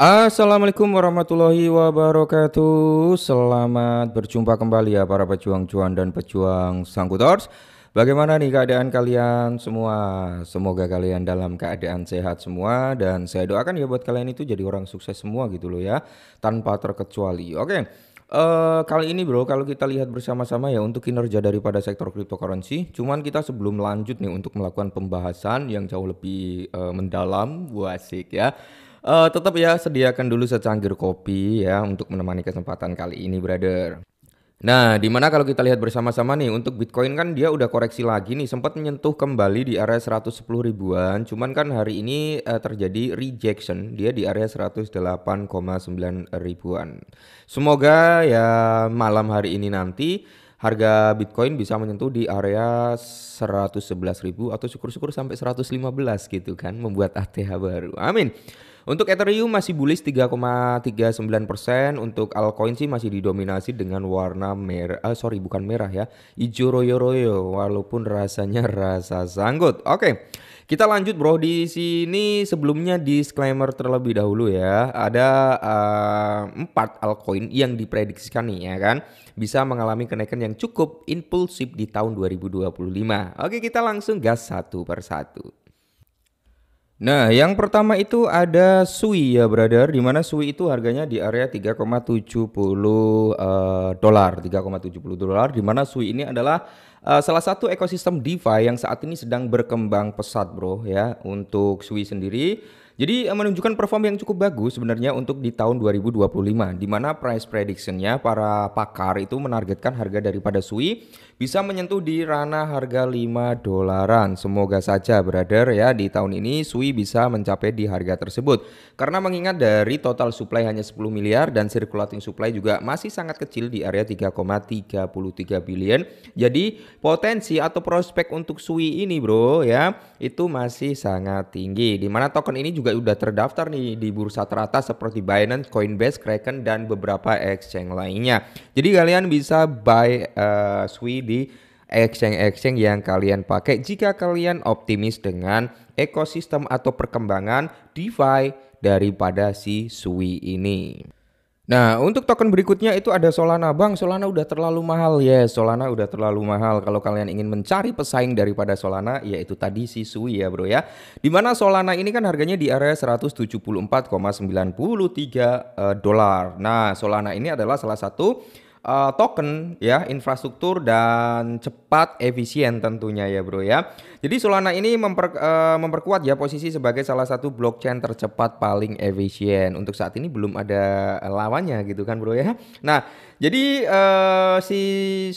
Assalamualaikum warahmatullahi wabarakatuh. Selamat berjumpa kembali ya para pejuang cuan dan pejuang sangkutors. Bagaimana nih keadaan kalian semua? Semoga kalian dalam keadaan sehat semua dan saya doakan ya buat kalian itu jadi orang sukses semua gitu loh ya, tanpa terkecuali. Oke. Kali ini bro, kalau kita lihat bersama-sama ya untuk kinerja daripada sektor cryptocurrency, cuman kita sebelum lanjut nih untuk melakukan pembahasan yang jauh lebih mendalam, wasik ya. Tetap ya sediakan dulu secangkir kopi ya untuk menemani kesempatan kali ini, brother. Nah, dimana kalau kita lihat bersama-sama nih untuk Bitcoin kan dia udah koreksi lagi nih, sempat menyentuh kembali di area 110 ribuan. Cuman kan hari ini terjadi rejection, dia di area 108,9 ribuan. Semoga ya malam hari ini nanti harga Bitcoin bisa menyentuh di area 111 ribu atau syukur-syukur sampai 115 gitu kan, membuat ATH baru. Amin. Untuk Ethereum masih bullish 3,39%. Untuk altcoin sih masih didominasi dengan warna merah, sorry bukan merah ya, hijau royo-royo walaupun rasanya rasa sanggut. Oke. Kita lanjut bro, di sini sebelumnya disclaimer terlebih dahulu ya. Ada 4 altcoin yang diprediksikan nih ya kan bisa mengalami kenaikan yang cukup impulsif di tahun 2025. Oke, kita langsung gas satu persatu. Nah, yang pertama itu ada Sui ya, brother. Di mana Sui itu harganya di area 3,70 dolar, 3,70 dolar. Di mana Sui ini adalah salah satu ekosistem DeFi yang saat ini sedang berkembang pesat, bro, ya. Untuk Sui sendiri, jadi menunjukkan perform yang cukup bagus sebenarnya untuk di tahun 2025, di mana price predictionnya para pakar itu menargetkan harga daripada Sui bisa menyentuh di ranah harga 5 dolaran. Semoga saja brother ya di tahun ini Sui bisa mencapai di harga tersebut. Karena mengingat dari total supply hanya 10 miliar dan circulating supply juga masih sangat kecil di area 3,33 billion. Jadi potensi atau prospek untuk Sui ini bro ya itu masih sangat tinggi. Di mana token ini juga udah terdaftar nih di bursa teratas seperti Binance, Coinbase, Kraken dan beberapa exchange lainnya. Jadi kalian bisa buy Sui di exchange-exchange yang kalian pakai jika kalian optimis dengan ekosistem atau perkembangan DeFi daripada si Sui ini. Nah, untuk token berikutnya itu ada Solana. Bang, Solana udah terlalu mahal. Yes, Solana udah terlalu mahal. Kalau kalian ingin mencari pesaing daripada Solana, yaitu tadi si Sui ya bro ya. Dimana Solana ini kan harganya di area 174,93 dolar. Nah, Solana ini adalah salah satu token ya, infrastruktur dan cepat efisien tentunya ya bro ya. Jadi Solana ini memperkuat ya posisi sebagai salah satu blockchain tercepat paling efisien. Untuk saat ini belum ada lawannya gitu kan bro ya. Nah jadi si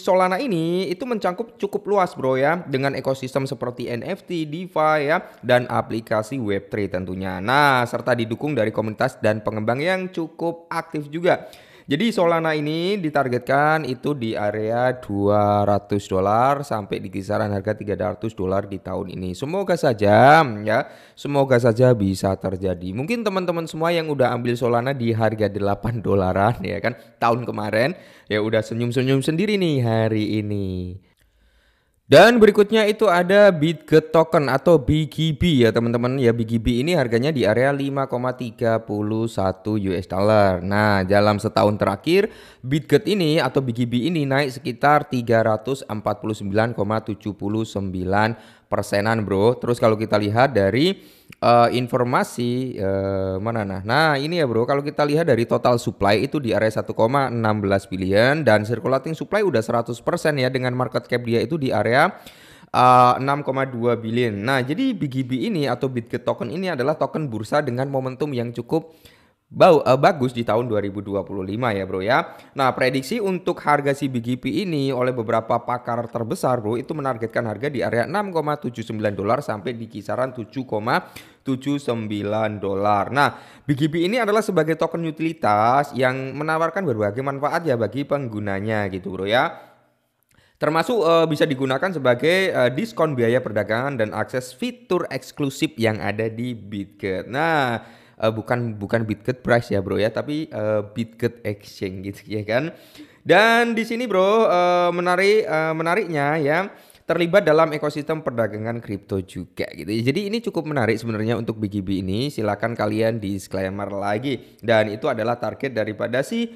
Solana ini itu mencakup cukup luas bro ya, dengan ekosistem seperti NFT, DeFi ya, dan aplikasi Web3 tentunya. Nah serta didukung dari komunitas dan pengembang yang cukup aktif juga. Jadi Solana ini ditargetkan itu di area 200 dolar sampai di kisaran harga 300 dolar di tahun ini. Semoga saja ya, semoga saja bisa terjadi. Mungkin teman-teman semua yang udah ambil Solana di harga 8 dolaran ya kan tahun kemarin ya udah senyum-senyum sendiri nih hari ini. Dan berikutnya itu ada Bitget token atau BGB ya teman-teman ya. BGB ini harganya di area 5,31 US dollar. Nah dalam setahun terakhir Bitget ini atau BGB ini naik sekitar 349,79%an bro. Terus kalau kita lihat dari informasi mana nah ini ya bro, kalau kita lihat dari total supply itu di area 1,16 billion dan circulating supply udah 100% ya, dengan market cap dia itu di area 6,2 billion. Nah jadi BGB ini atau Bitget token ini adalah token bursa dengan momentum yang cukup bagus di tahun 2025 ya bro ya. Nah prediksi untuk harga si BGP ini oleh beberapa pakar terbesar bro itu menargetkan harga di area 6,79 dolar sampai di kisaran 7,79 dolar. Nah BGP ini adalah sebagai token utilitas yang menawarkan berbagai manfaat ya bagi penggunanya gitu bro ya. Termasuk bisa digunakan sebagai diskon biaya perdagangan dan akses fitur eksklusif yang ada di Bitget. Nah bukan Bitget Price ya bro ya, tapi Bitget Exchange gitu ya kan. Dan di sini bro menariknya ya, terlibat dalam ekosistem perdagangan kripto juga gitu. Jadi ini cukup menarik sebenarnya untuk BGB ini. Silakan kalian disclaimer lagi, dan itu adalah target daripada si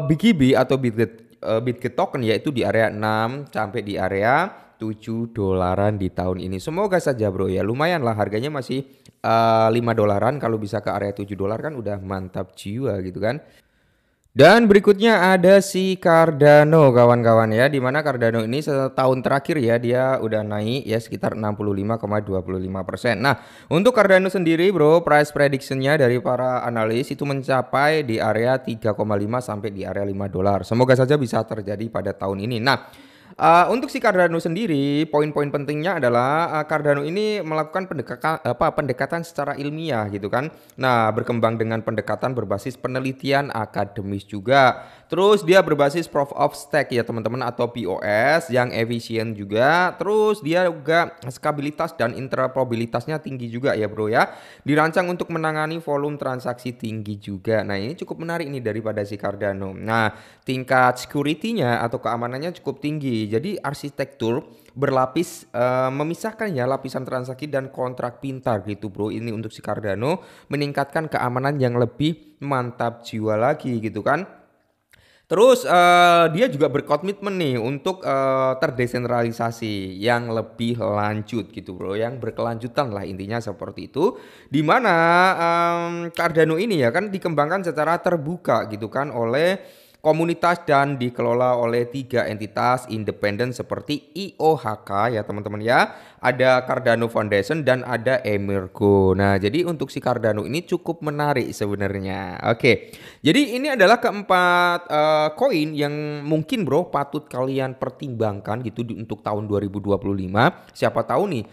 BGB atau Bitget token, yaitu di area 6 sampai di area 7 dolaran di tahun ini. Semoga saja bro ya, lumayan lah harganya masih 5 dolaran, kalau bisa ke area 7 dolar kan udah mantap jiwa gitu kan. Dan berikutnya ada si Cardano kawan-kawan ya, dimana Cardano ini setahun terakhir ya dia udah naik ya sekitar 65,25%. Nah untuk Cardano sendiri bro, price predictionnya dari para analis itu mencapai di area 3,5 sampai di area 5 dolar. Semoga saja bisa terjadi pada tahun ini. Nah untuk si Cardano sendiri, poin-poin pentingnya adalah Cardano ini melakukan pendekatan secara ilmiah gitu kan. Nah, berkembang dengan pendekatan berbasis penelitian akademis juga. Terus dia berbasis proof of stake ya teman-teman, atau POS yang efisien juga. Terus dia juga stabilitas dan interoperabilitasnya tinggi juga ya bro ya. Dirancang untuk menangani volume transaksi tinggi juga. Nah ini cukup menarik nih daripada si Cardano. Nah tingkat security-nya atau keamanannya cukup tinggi. Jadi arsitektur berlapis memisahkan ya lapisan transaksi dan kontrak pintar gitu bro. Ini untuk si Cardano meningkatkan keamanan yang lebih mantap jiwa lagi gitu kan. Terus dia juga berkomitmen nih untuk terdesentralisasi yang lebih lanjut gitu bro, yang berkelanjutan lah intinya seperti itu. Dimana Cardano ini ya kan dikembangkan secara terbuka gitu kan oleh komunitas dan dikelola oleh 3 entitas independen seperti IOHK ya teman-teman ya. Ada Cardano Foundation dan ada Emirgo. Nah jadi untuk si Cardano ini cukup menarik sebenarnya. Oke, jadi ini adalah keempat koin yang mungkin bro patut kalian pertimbangkan gitu untuk tahun 2025. Siapa tahu nih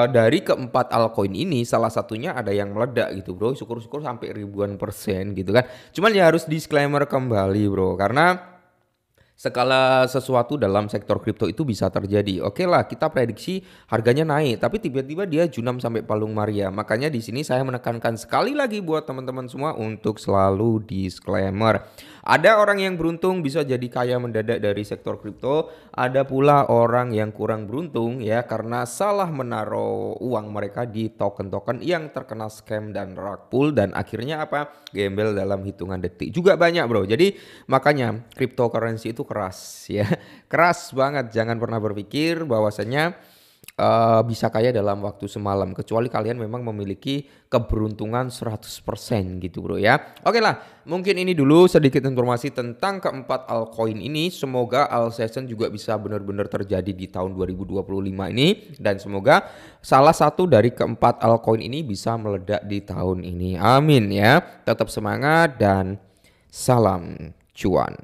dari keempat altcoin ini salah satunya ada yang meledak gitu bro. Syukur-syukur sampai ribuan persen gitu kan. Cuman ya harus disclaimer kembali bro, karena segala sesuatu dalam sektor kripto itu bisa terjadi. Oke lah, kita prediksi harganya naik, tapi tiba-tiba dia junam sampai palung Maria. Makanya di sini saya menekankan sekali lagi buat teman-teman semua untuk selalu disclaimer. Ada orang yang beruntung bisa jadi kaya mendadak dari sektor kripto. Ada pula orang yang kurang beruntung ya karena salah menaruh uang mereka di token-token yang terkena scam dan rug pull, dan akhirnya apa? Gembel dalam hitungan detik. Juga banyak bro. Jadi makanya cryptocurrency itu keras ya. Keras banget. Jangan pernah berpikir bahwasanya bisa kaya dalam waktu semalam, kecuali kalian memang memiliki keberuntungan 100% gitu bro ya. Oke lah, mungkin ini dulu sedikit informasi tentang keempat altcoin ini. Semoga Alsession juga bisa benar-benar terjadi di tahun 2025 ini, dan semoga salah satu dari keempat altcoin ini bisa meledak di tahun ini. Amin ya. Tetap semangat dan salam cuan.